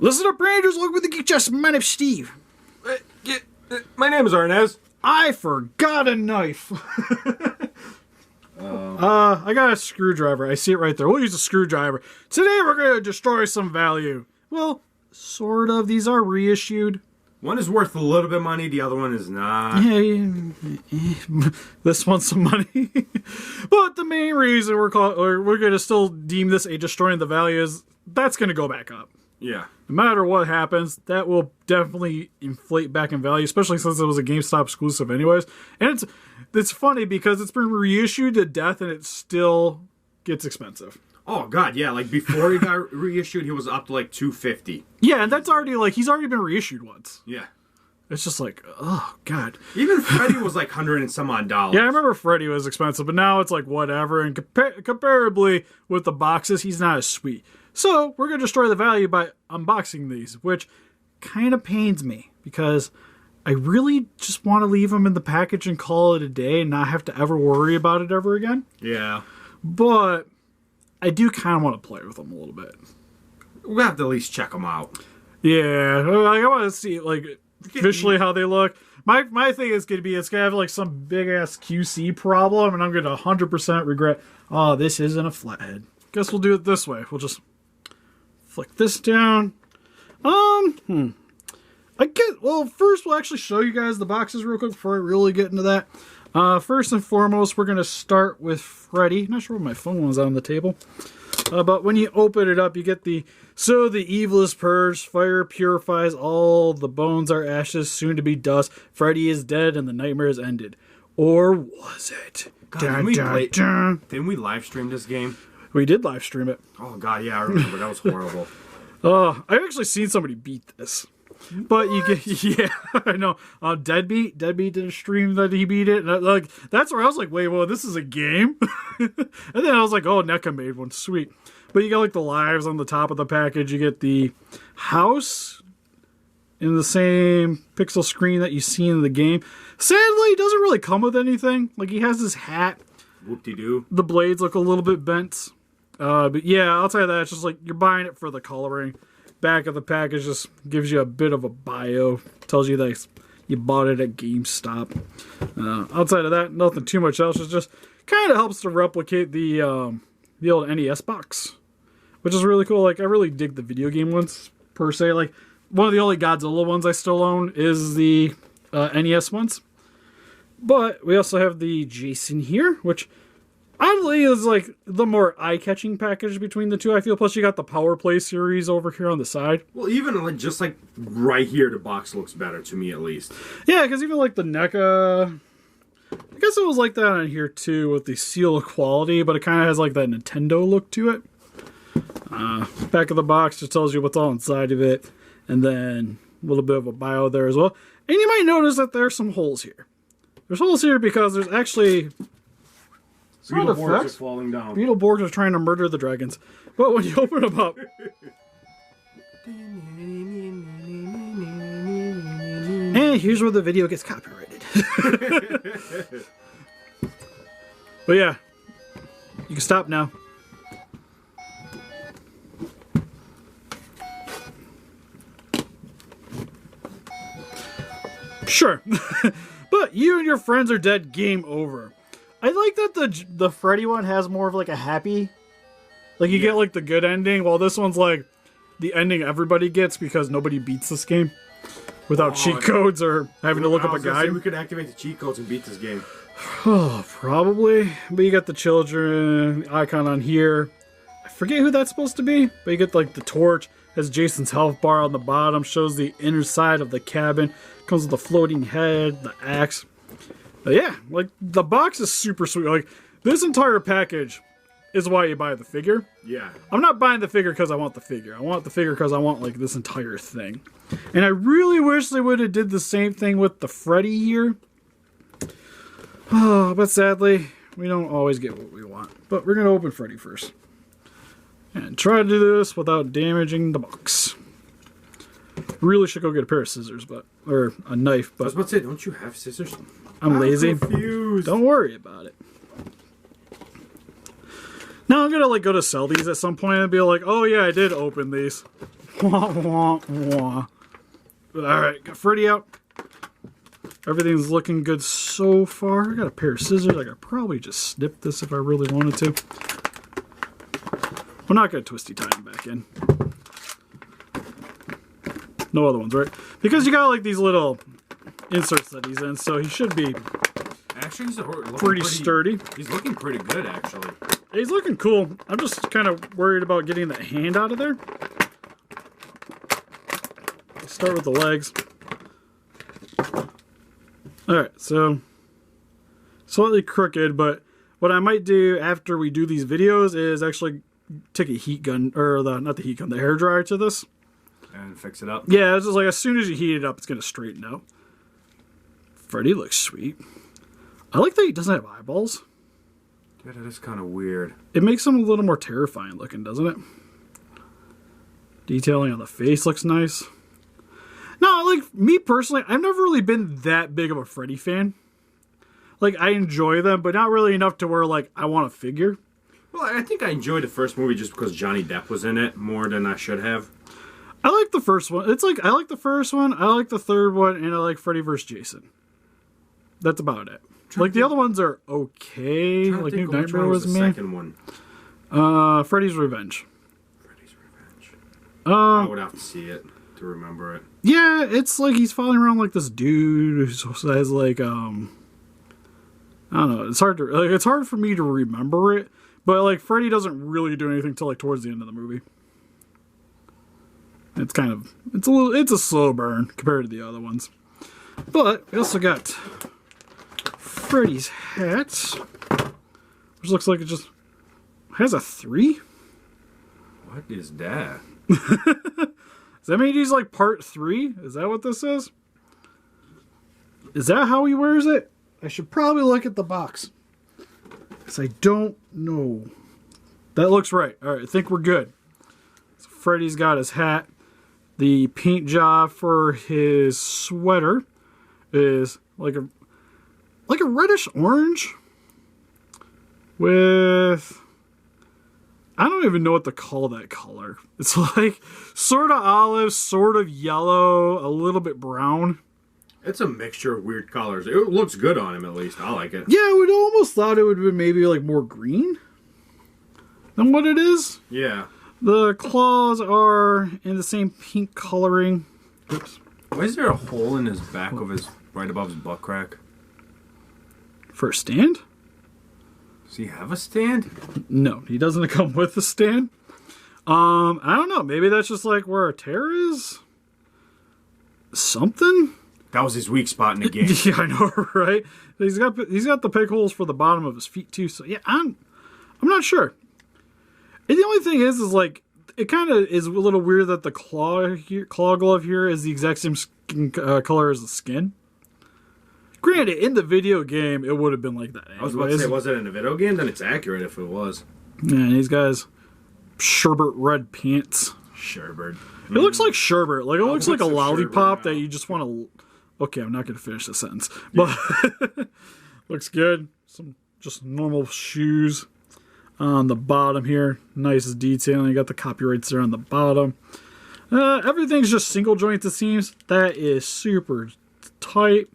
Listen up, Rangers. Look with the Geek Chest. My name's Steve. My name is Arnez. I forgot a knife. I got a screwdriver. I see it right there. We'll use a screwdriver. Today we're going to destroy some value. Well, sort of. These are reissued. One is worth a little bit of money. The other one is not. This one's some money. But the main reason we're going to still deem this a destroying the value is that's going to go back up. Yeah. No matter what happens, that will definitely inflate back in value, especially since it was a GameStop exclusive anyways. And it's funny because it's been reissued to death and it still gets expensive. Oh, God, yeah. Like, before he got reissued, he was up to, like, $250. Yeah, and that's already, like, he's already been reissued once. Yeah. It's just like, oh, God. Even Freddy was, like, $100 and some odd dollars. Yeah, I remember Freddy was expensive, but now it's, like, whatever. And comparably with the boxes, he's not as sweet. So, we're going to destroy the value by unboxing these, which kind of pains me because I really just want to leave them in the package and call it a day and not have to ever worry about it ever again. Yeah. But I do kind of want to play with them a little bit. We'll have to at least check them out. Yeah, I want to see, like, visually how they look. My thing is going to be it's going to have, like, some big-ass QC problem, and I'm going to 100% regret, oh, this isn't a flathead. Guess we'll do it this way. We'll just flick this down. Well, first we'll actually show you guys the boxes real quick before I really get into that. First and foremost, we're going to start with Freddy. Not sure what my phone was on the table. But when you open it up, you get the evil is purged, fire purifies, all the bones are ashes, soon to be dust. Freddy is dead and the nightmare is ended. Or was it? God, didn't we live stream this game? We did live stream it. Oh, God, yeah, I remember. That was horrible. I've actually seen somebody beat this. But you get, yeah, I know. Deadbeat did a stream that he beat it. And that's where I was like, wait, well, this is a game? And then I was like, oh, NECA made one. Sweet. But you got like the lives on the top of the package. You get the house in the same pixel screen that you see in the game. Sadly, it doesn't really come with anything. Like, he has this hat. Whoop-de-doo. The blades look a little bit bent. But yeah, I'll tell you that. It's just like you're buying it for the coloring. Back of the package just gives you a bit of a bio. Tells you that you bought it at GameStop. Outside of that, nothing too much else. It just kind of helps to replicate the old NES box, which is really cool. Like, I really dig the video game ones, per se. Like, one of the only Godzilla ones I still own is the NES ones. But we also have the Jason here, which oddly is like the more eye-catching package between the two, I feel. Plus you got the Power Play series over here on the side. Well, even like just like right here, the box looks better to me at least. Yeah, because even like the NECA, I guess it was like that on here too with the seal of quality, but it kind of has like that Nintendo look to it. Back of the box just tells you what's all inside of it, and then a little bit of a bio there as well. And you might notice that there's some holes here. There's holes here because there's actually Beetleborgs are falling down. Beetleborgs are trying to murder the dragons. But when you open them up... and here's where the video gets copyrighted. But yeah, you can stop now. Sure. But you and your friends are dead. Game over. I like that the Freddy one has more of like a happy, like you get like the good ending, while this one's like the ending everybody gets because nobody beats this game without cheat codes or having to look up a guide. We could activate the cheat codes and beat this game. Oh, probably. But you got the children icon on here. I forget who that's supposed to be, but you get like the torch, has Jason's health bar on the bottom, shows the inner side of the cabin, comes with the floating head, the axe. But yeah, like, the box is super sweet. Like, this entire package is why you buy the figure. Yeah. I'm not buying the figure because I want the figure. I want the figure because I want, like, this entire thing. And I really wish they would have did the same thing with the Freddy here. Oh, but sadly, we don't always get what we want. But we're going to open Freddy first. And try to do this without damaging the box. Really should go get a pair of scissors, or a knife. But I was about to say, don't you have scissors? I'm lazy. Confused. Don't worry about it. Now I'm gonna like go to sell these at some point and be like, oh yeah, I did open these. Wah, wah, wah. Alright, got Freddy out. Everything's looking good so far. I got a pair of scissors. I could probably just snip this if I really wanted to. We're not going to twisty tie him back in. No other ones, right? Because you got like these little inserts that he's in, so he should be actually he's pretty sturdy. He's looking pretty good, actually. He's looking cool. I'm just kind of worried about getting that hand out of there. Let's start with the legs. Alright, so slightly crooked, but what I might do after we do these videos is actually take a heat gun, or not the heat gun, the hairdryer to this. And fix it up? Yeah, it's just like as soon as you heat it up, it's going to straighten out. Freddy looks sweet. I like that he doesn't have eyeballs. Yeah, that is kind of weird. It makes him a little more terrifying looking, doesn't it? Detailing on the face looks nice. No, like, me personally, I've never really been that big of a Freddy fan. Like, I enjoy them, but not really enough to where, like, I want a figure. Well, I think I enjoyed the first movie just because Johnny Depp was in it more than I should have. I like the first one. It's like, I like the first one, I like the third one, and I like Freddy vs. Jason. That's about it. Like, the other ones are okay. Like, New Nightmare was me. The second one. Freddy's Revenge. Freddy's Revenge. I would have to see it to remember it. Yeah, it's like he's following around like this dude who has like I don't know. It's hard for me to remember it, but like Freddy doesn't really do anything till like towards the end of the movie. It's a slow burn compared to the other ones. But we also got Freddy's hat, which looks like it just has a 3. What is that? Does that mean he's like part 3? Is that what this is? Is that how he wears it? I should probably look at the box, because I don't know. That looks right. Alright, I think we're good. So Freddy's got his hat. The paint job for his sweater is like a reddish orange with, I don't even know what to call that color. It's like sort of olive, sort of yellow, a little bit brown. It's a mixture of weird colors. It looks good on him, at least. I like it. Yeah, I would almost thought it would have been maybe like more green than what it is. Yeah. The claws are in the same pink coloring. Oops. Why is there a hole in his back of his, right above his butt crack? For a stand? Does he have a stand? No, he doesn't come with a stand. I don't know. Maybe that's just like where a tear is. Something. That was his weak spot in the game. Yeah, I know, right? He's got the peg holes for the bottom of his feet too. So yeah, I'm not sure. And the only thing is like it kind of is a little weird that the claw glove here is the exact same skin, color as the skin. Granted, in the video game, it would have been like that anyways. I was about to say, was it in a video game? Then it's accurate if it was. Yeah, and these guys, sherbet red pants. Sherbet. It looks like sherbet. Like it looks like a lollipop that you just want to. Okay, I'm not going to finish the sentence, but looks good. Some just normal shoes on the bottom here. Nice detailing. You got the copyrights there on the bottom. Everything's just single joint, it seems. That is super tight.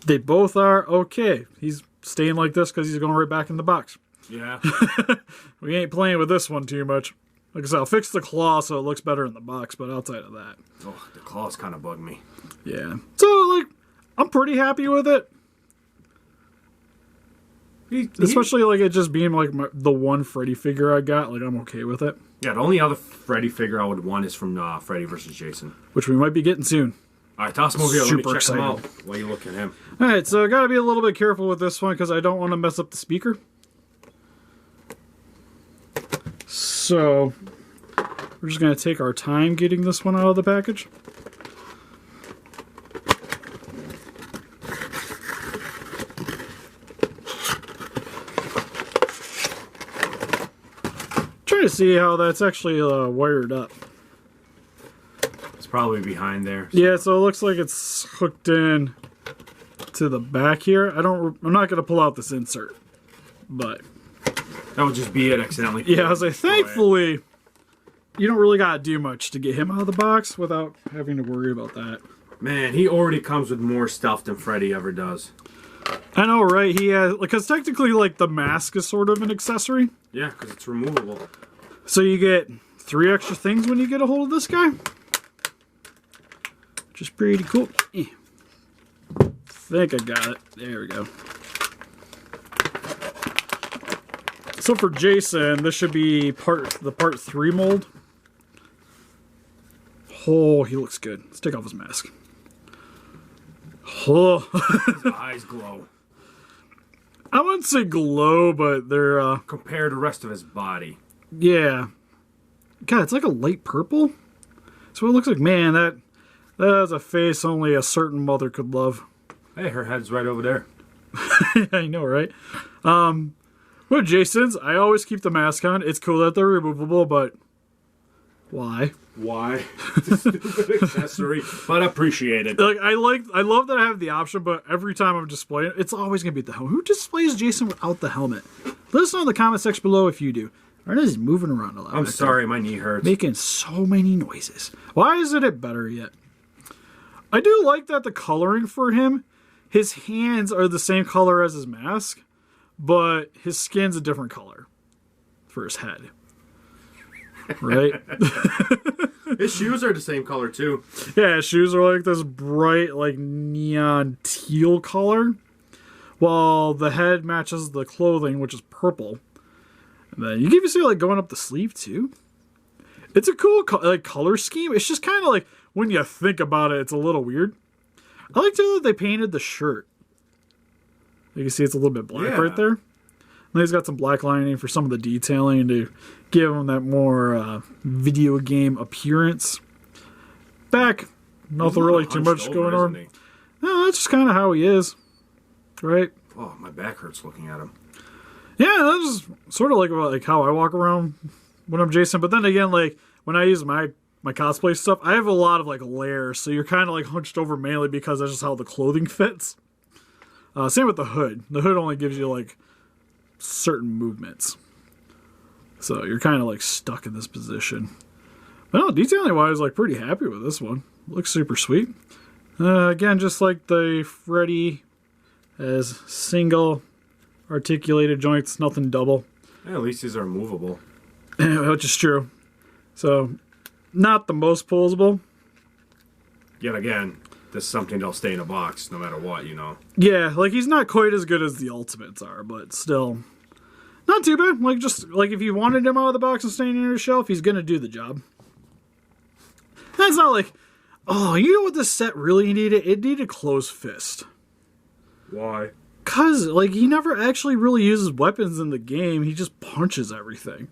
They both are okay. He's staying like this because he's going right back in the box. Yeah. We ain't playing with this one too much. Like I said, I'll fix the claw so it looks better in the box, but outside of that. Oh, the claws kind of bug me. Yeah. So, like, I'm pretty happy with it. Especially, like, it just being, like, the one Freddy figure I got. Like, I'm okay with it. Yeah, the only other Freddy figure I would want is from Freddy vs. Jason. Which we might be getting soon. All right, toss him over here. Let me check excited. him out while you look at him. All right, so I got to be a little bit careful with this one because I don't want to mess up the speaker. So, we're just going to take our time getting this one out of the package. Trying to see how that's actually wired up. It's probably behind there. So. Yeah, so it looks like it's hooked in to the back here. I'm not going to pull out this insert, but that would just be it accidentally. yeah, I was like, thankfully, you don't really gotta do much to get him out of the box without having to worry about that. Man, he already comes with more stuff than Freddy ever does. I know, right? He has, because technically, like, the mask is sort of an accessory. Yeah, because it's removable. So you get 3 extra things when you get a hold of this guy. Which is pretty cool. Think I got it. There we go. So for Jason, this should be the part 3 mold. Oh, he looks good. Let's take off his mask. Oh. His eyes glow. I wouldn't say glow, but they're... Compared to the rest of his body. Yeah. God, it's like a light purple. So it looks like, man, that is a face only a certain mother could love. Hey, her head's right over there. I know, right? With Jason's, I always keep the mask on. It's cool that they're removable, but why? Why? It's a stupid accessory, but appreciated. Like I love that I have the option, but every time I'm displaying it, it's always gonna be the helmet. Who displays Jason without the helmet? Let us know in the comment section below if you do. Ernest is moving around a lot. I'm sorry, my knee hurts. Making so many noises. Why isn't it better yet? I do like that the coloring for him, his hands are the same color as his mask, but his skin's a different color for his head. Right? His shoes are the same color too. Yeah, his shoes are like this bright, like neon teal color, while the head matches the clothing, which is purple. And then you can even see like going up the sleeve too. It's a cool color scheme. It's just kind of like when you think about it, it's a little weird. I like too that they painted the shirt. You can see it's a little bit black right there. And he's got some black lining for some of the detailing to give him that more video game appearance. Back, nothing really too much going on. No, that's just kind of how he is, right? Oh, my back hurts looking at him. Yeah, that's just sort of like how I walk around when I'm Jason. But then again, like when I use my cosplay stuff, I have a lot of like layers, so you're kind of like hunched over mainly because that's just how the clothing fits. Same with the hood. The hood only gives you like certain movements, so you're kind of like stuck in this position. But no, detailing wise, like pretty happy with this one. Looks super sweet. Again, just like the Freddy, has single articulated joints, nothing double. Yeah, at least these are movable. Which is true. So, not the most posable. Yet again, this is something that'll stay in a box no matter what, you know. Yeah, like he's not quite as good as the Ultimates are, but still not too bad. Like just like if you wanted him out of the box and staying in your shelf, he's gonna do the job. That's not like, oh, you know what this set really needed? It needed Closed Fist. Why? Cause like he never actually really uses weapons in the game. He just punches everything.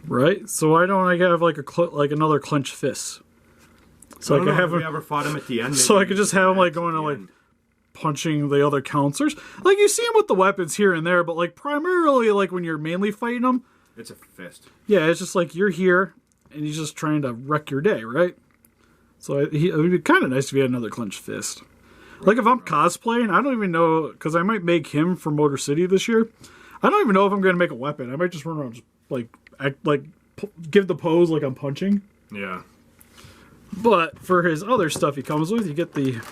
Right? So why don't I have like another clenched fist? So I could have him. If we ever fought him at the end. So I could just have him like going to like punching the other counselors. Like you see him with the weapons here and there, but like primarily like when you're mainly fighting him, it's a fist. Yeah, it's just like you're here and he's just trying to wreck your day, right? So it would be kind of nice if he had another clenched fist. Like if I'm cosplaying, I don't even know, because I might make him for Motor City this year. I don't even know if I'm going to make a weapon. I might just run around, just give the pose like I'm punching. Yeah. But for his other stuff he comes with, you get the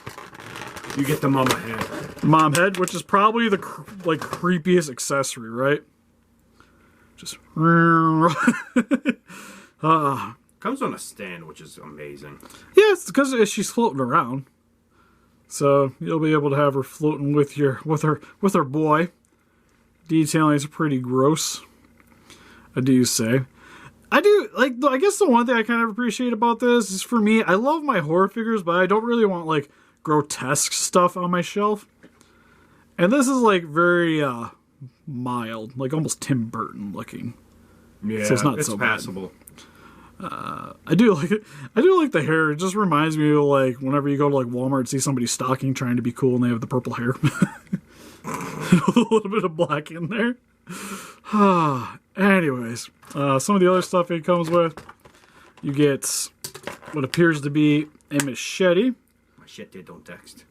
mama head. Mom head, which is probably the creepiest accessory, right? Just comes on a stand, which is amazing. Yeah, it's because she's floating around. So you'll be able to have her floating with her boy. Detailing is pretty gross, I do say. I guess the one thing I kind of appreciate about this is, for me, I love my horror figures, but I don't really want like grotesque stuff on my shelf. And this is like very mild, like almost Tim Burton looking. Yeah, so it's not so passable. Bad. I do like it. I do like the hair. It just reminds me of like whenever you go to like Walmart and see somebody stalking trying to be cool and they have the purple hair. A little bit of black in there. Anyways, some of the other stuff it comes with, you get what appears to be a machete. Machete, don't text.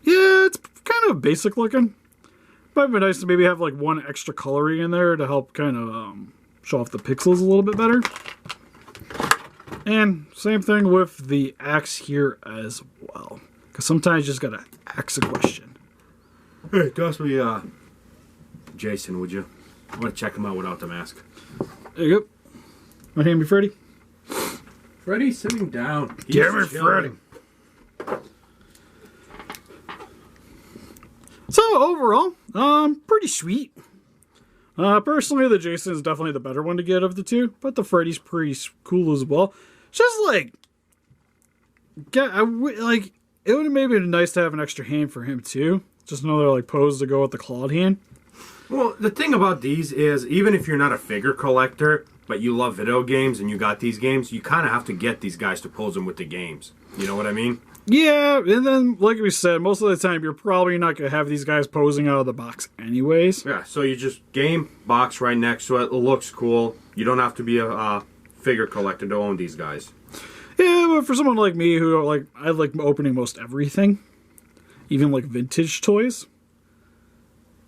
Yeah, it's kind of basic looking. Might be nice to maybe have like one extra coloring in there to help kind of show off the pixels a little bit better. And same thing with the axe here as well. Because sometimes you just gotta ask a question. Hey, toss me, Jason, would you? I want to check him out without the mask. There you go. My name be Freddy. Freddy's sitting down. Damn it, Freddy. So overall, pretty sweet. Personally, the Jason is definitely the better one to get of the two, but the Freddy's pretty cool as well. Just like, it would have maybe been nice to have an extra hand for him too. Just another like pose to go with the clawed hand. Well, the thing about these is, even if you're not a figure collector, but you love video games and you got these games, you kind of have to get these guys to pose them with the games. You know what I mean? Yeah, and then, like we said, most of the time, you're probably not going to have these guys posing out of the box anyways. Yeah, so you just game, box right next to it. It looks cool. You don't have to be a figure collector to own these guys. Yeah, but for someone like me who, like, I like opening most everything, even, like, vintage toys.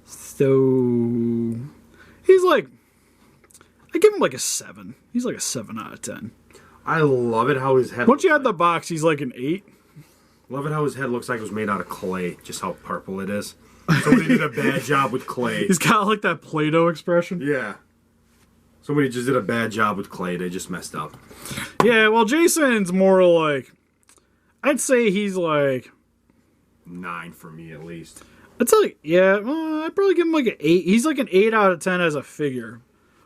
So, he's like, I give him, like, a 7. He's like a 7 out of 10. I love it how his head... Once you add the box, he's like an 8. Love it how his head looks like it was made out of clay. Just how purple it is. Somebody did a bad job with clay. He's got like that Play-Doh expression. Yeah. Somebody just did a bad job with clay. They just messed up. Yeah, well, Jason's more like... I'd say he's like... 9 for me, at least. I'd say, yeah, I'd probably give him like an 8. He's like an 8 out of 10 as a figure.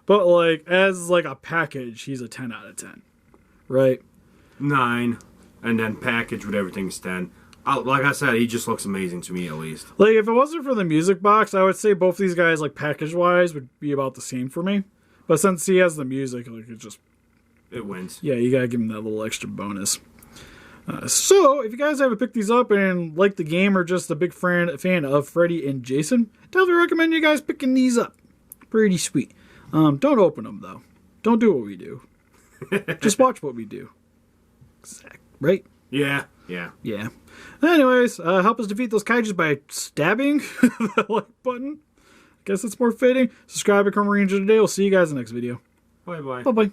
But like, as like a package, he's a 10 out of 10. Right? 9. And then package with everything's 10. Like I said, he just looks amazing to me, at least. Like, if it wasn't for the music box, I would say both these guys, like, package-wise, would be about the same for me. But since he has the music, like, it wins. Yeah, you gotta give him that little extra bonus. So, if you guys haven't picked these up and like the game or just a big fan of Freddy and Jason, definitely recommend you guys picking these up. Pretty sweet. Don't open them, though. Don't do what we do. Just watch what we do. Exactly. Right? Yeah. Anyways, help us defeat those kaijus by stabbing the like button. Guess it's more fitting. Subscribe, become a ranger today. We'll see you guys in the next video. Bye-bye. Bye-bye.